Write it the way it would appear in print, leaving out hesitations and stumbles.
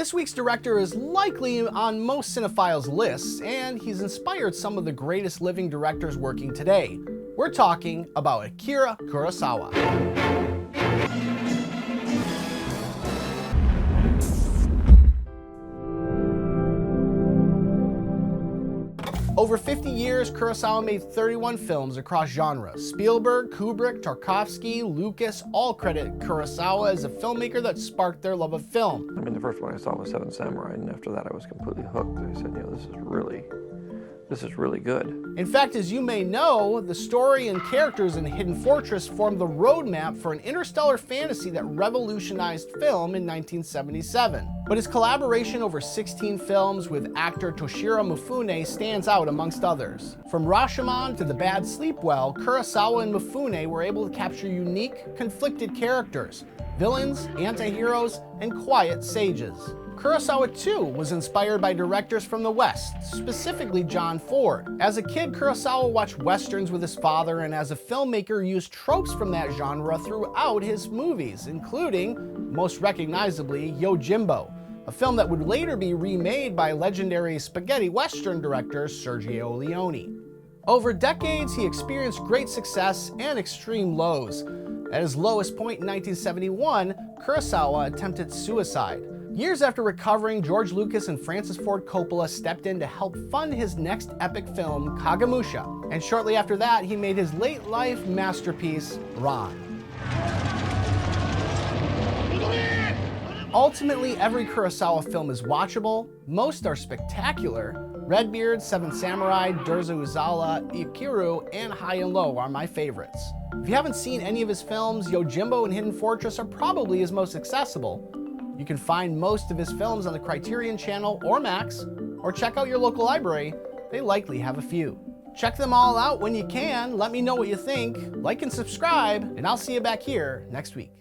This week's director is likely on most cinephiles' lists, and he's inspired some of the greatest living directors working today. We're talking about Akira Kurosawa. Over 50 years, Kurosawa made 31 films across genres. Spielberg, Kubrick, Tarkovsky, Lucas all credit Kurosawa as a filmmaker that sparked their love of film. I mean, the first one I saw was Seven Samurai, and after that I was completely hooked. I said, this is really good. In fact, as you may know, the story and characters in Hidden Fortress formed the roadmap for an interstellar fantasy that revolutionized film in 1977. But his collaboration over 16 films with actor Toshiro Mifune stands out amongst others. From Rashomon to The Bad Sleep Well, Kurosawa and Mifune were able to capture unique, conflicted characters, villains, anti-heroes, and quiet sages. Kurosawa, too, was inspired by directors from the West, specifically John Ford. As a kid, Kurosawa watched westerns with his father, and as a filmmaker used tropes from that genre throughout his movies, including, most recognizably, Yojimbo, a film that would later be remade by legendary spaghetti western director Sergio Leone. Over decades, he experienced great success and extreme lows. At his lowest point in 1971, Kurosawa attempted suicide. Years after recovering, George Lucas and Francis Ford Coppola stepped in to help fund his next epic film, Kagemusha, and shortly after that, he made his late-life masterpiece, Ran. Ultimately, every Kurosawa film is watchable, most are spectacular. Redbeard, Seven Samurai, Dersu Uzala, Ikiru, and High and Low are my favorites. If you haven't seen any of his films, Yojimbo and Hidden Fortress are probably his most accessible. You can find most of his films on the Criterion Channel or Max, or check out your local library. They likely have a few. Check them all out when you can. Let me know what you think. Like and subscribe, and I'll see you back here next week.